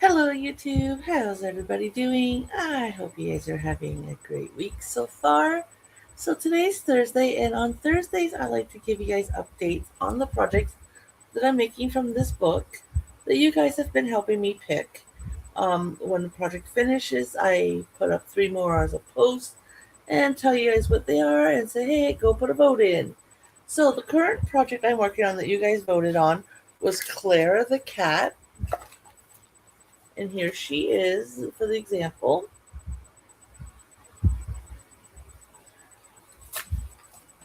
Hello, YouTube. How's everybody doing? I hope you guys are having a great week so far. So, today's Thursday, and on Thursdays, I like to give you guys updates on the projects that I'm making from this book that you guys have been helping me pick. When the project finishes, I put up 3 more as a post and tell you guys what they are and say, hey, go put a vote in. So, the current project I'm working on that you guys voted on was Clara the cat, and here she is for the example.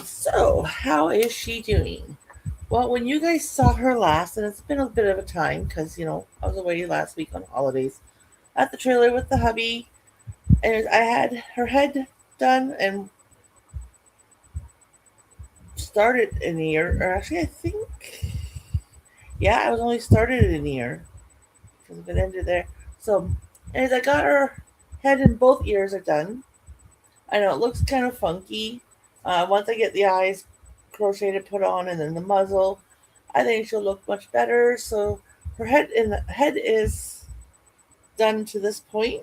So, how is she doing? Well, when you guys saw her last, and it's been a bit of a time because, I was away last week on holidays at the trailer with the hubby, and I had her head done and started in a year, or actually, I think, yeah, I was only started in a year because it ended there. So, as I got her head and both ears are done, I know it looks kind of funky. Once I get the eyes crocheted put on and then the muzzle, I think she'll look much better. So her head is done to this point.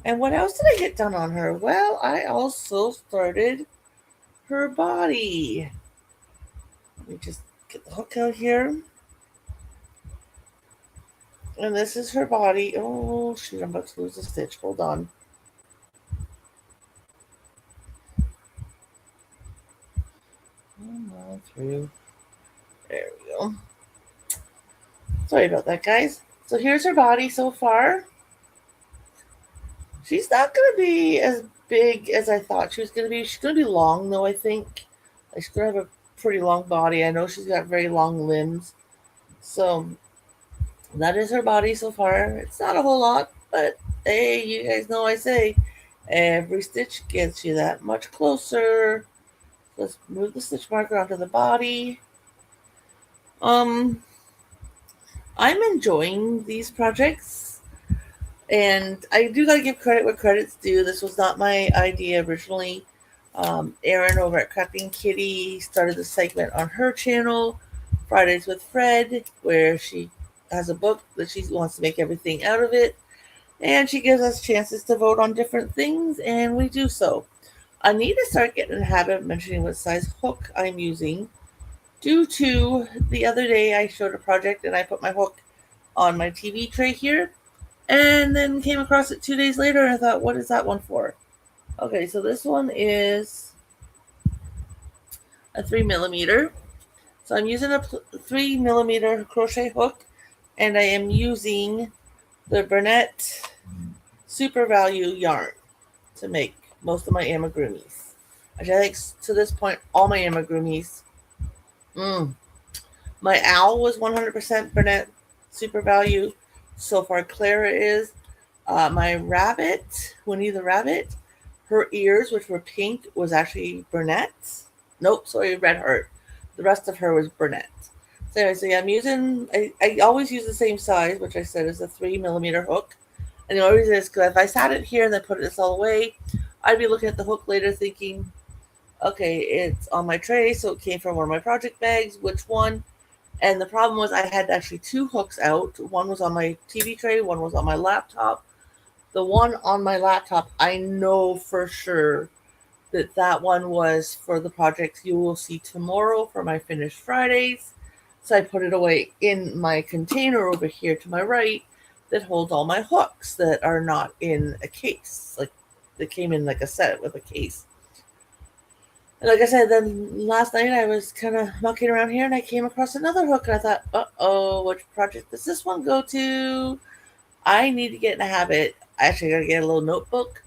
And what else did I get done on her? Well, I also started her body. Let me just get the hook out here. And this is her body. Oh shoot, I'm about to lose a stitch. Hold on. Come on through. There we go. Sorry about that, guys. So here's her body so far. She's not going to be as big as I thought she was going to be. She's going to be long, though, I think. Like, she's going to have a pretty long body. I know she's got very long limbs. So that is her body so far. It's not a whole lot, but hey, you guys know I say every stitch gets you that much closer. Let's move the stitch marker onto the body. Um, I'm enjoying these projects, and I do gotta give credit where credit's due. This was not my idea originally. Erin over at Crafting Kitty started the segment on her channel, Fridays with Fred, where she has a book that she wants to make everything out of it, and she gives us chances to vote on different things, and we do so. I need to start getting in the habit of mentioning what size hook I'm using. Due to the other day, I showed a project and I put my hook on my TV tray here, and then came across it 2 days later and I thought, what is that one for? Okay, so this one is a 3 millimeter. So I'm using a 3 millimeter crochet hook, and I am using the Burnett Super Value yarn to make most of my amigurumis. Actually, I think to this point, all my amigurumis. My owl was 100% Burnett Super Value. So far, Clara is. My rabbit, Winnie the Rabbit, her ears, which were pink, was actually Burnett's. Nope, sorry, Red Heart. The rest of her was Burnett. So anyway, so yeah, I always use the same size, which I said is a 3 millimeter hook. And the only reason is because if I sat it here and then put this all away, I'd be looking at the hook later thinking, okay, it's on my tray, so it came from one of my project bags. Which one? And the problem was I had actually 2 hooks out. One was on my TV tray, one was on my laptop. The one on my laptop, I know for sure that that one was for the projects you will see tomorrow for my finished Fridays. So I put it away in my container over here to my right that holds all my hooks that are not in a case. Like, they came in like a set with a case. And like I said, then last night I was kind of mucking around here and I came across another hook and I thought, uh-oh, which project does this one go to? I need to get in a habit. I actually got to get a little notebook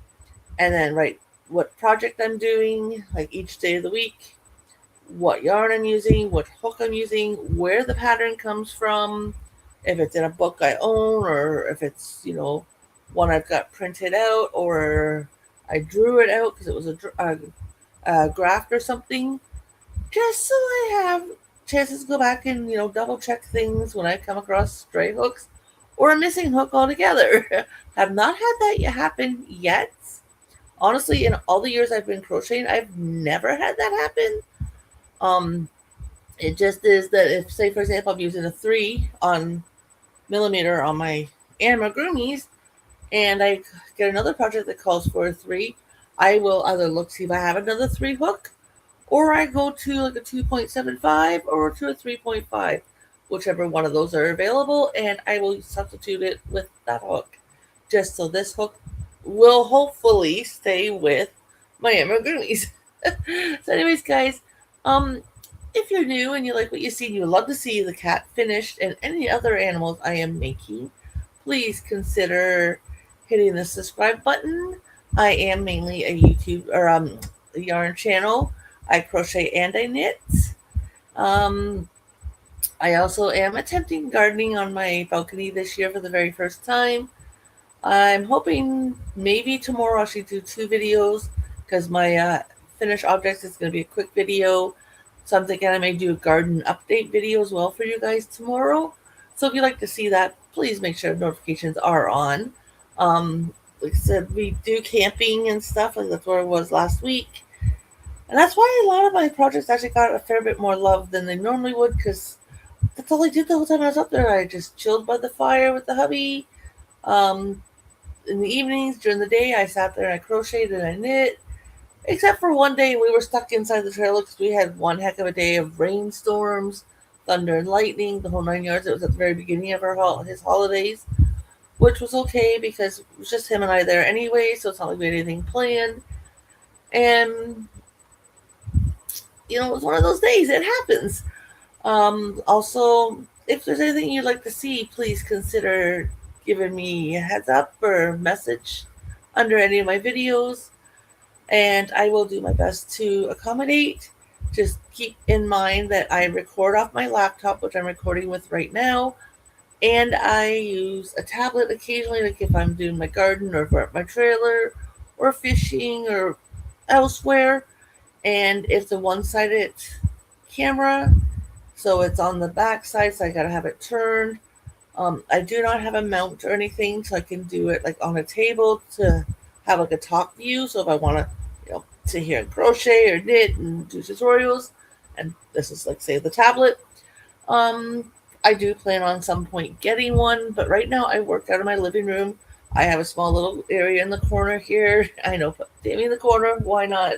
and then write what project I'm doing, like each day of the week, what yarn I'm using, what hook I'm using, where the pattern comes from, if it's in a book I own or if it's, one I've got printed out or I drew it out because it was a graft or something, just so I have chances to go back and, double check things when I come across stray hooks or a missing hook altogether. Have not had that happen yet. Honestly, in all the years I've been crocheting, I've never had that happen. It just is that if, say, for example, I'm using a 3 on millimeter on my amigurumis, and I get another project that calls for a 3, I will either look see if I have another 3 hook, or I go to like a 2.75 or to a 3.5, whichever one of those are available, and I will substitute it with that hook, just so this hook will hopefully stay with my amigurumis. So, anyways, guys, um, if you're new and you like what you see and you would love to see the cat finished and any other animals I am making, please consider hitting the subscribe button. I am mainly a YouTube or a yarn channel. I crochet and I knit. Um, I also am attempting gardening on my balcony this year for the very first time. I'm hoping maybe tomorrow I should do 2 videos because my finished objects is going to be a quick video. So I'm thinking I may do a garden update video as well for you guys tomorrow. So if you'd like to see that, please make sure notifications are on. Like I said, we do camping and stuff, like that's where I was last week. And that's why a lot of my projects actually got a fair bit more love than they normally would, because that's all I did the whole time I was up there. I just chilled by the fire with the hubby. Um, in the evenings, during the day, I sat there and I crocheted and I knit. Except for one day, we were stuck inside the trailer because we had one heck of a day of rainstorms, thunder and lightning, the whole 9 yards. It was at the very beginning of his holidays, which was okay because it was just him and I there anyway, so it's not like we had anything planned. And it was one of those days. It happens. Also, if there's anything you'd like to see, please consider giving me a heads up or message under any of my videos, and I will do my best to accommodate. Just keep in mind that I record off my laptop, which I'm recording with right now, and I use a tablet occasionally, like if I'm doing my garden or if we're at my trailer or fishing or elsewhere. And it's a one-sided camera, so it's on the back side, so I gotta have it turned. I do not have a mount or anything, so I can do it like on a table to have like a top view. So if I want to, sit here and crochet or knit and do tutorials, and this is like say the tablet. I do plan on some point getting one, but right now I work out of my living room. I have a small little area in the corner here. I know, put Tammy in the corner. Why not?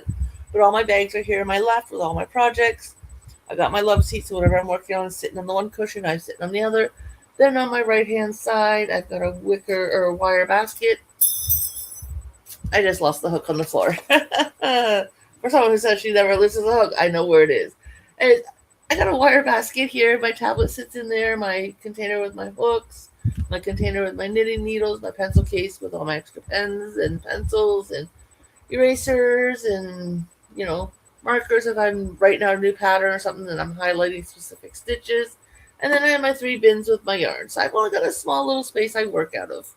But all my bags are here on my left with all my projects. I got my love seat, so whatever I'm working on is sitting on the one cushion, I'm sitting on the other. Then on my right hand side, I've got a wicker or a wire basket. I just lost the hook on the floor. For someone who says she never loses a hook, I know where it is. And I got a wire basket here. My tablet sits in there, my container with my hooks, my container with my knitting needles, my pencil case with all my extra pens and pencils and erasers and, markers if I'm writing out a new pattern or something and I'm highlighting specific stitches. And then I have my 3 bins with my yarn. So I've only got a small little space I work out of.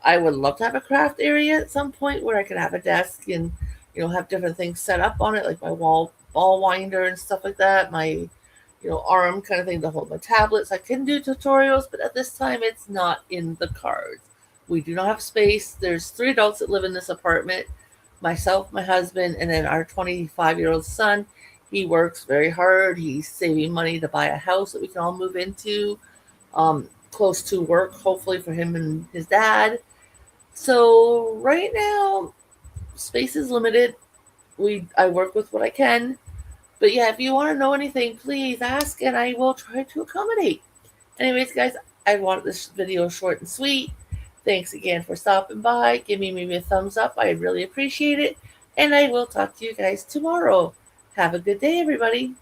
I would love to have a craft area at some point where I could have a desk and, have different things set up on it, like my ball winder and stuff like that, my, arm kind of thing to hold my tablets. I can do tutorials, but at this time it's not in the cards. We do not have space. There's 3 adults that live in this apartment, myself, my husband, and then our 25-year-old son. He works very hard. He's saving money to buy a house that we can all move into, close to work, hopefully for him and his dad. So right now, space is limited. I work with what I can. But yeah, if you want to know anything, please ask and I will try to accommodate. Anyways, guys, I want this video short and sweet. Thanks again for stopping by. Give me maybe a thumbs up. I really appreciate it. And I will talk to you guys tomorrow. Have a good day, everybody.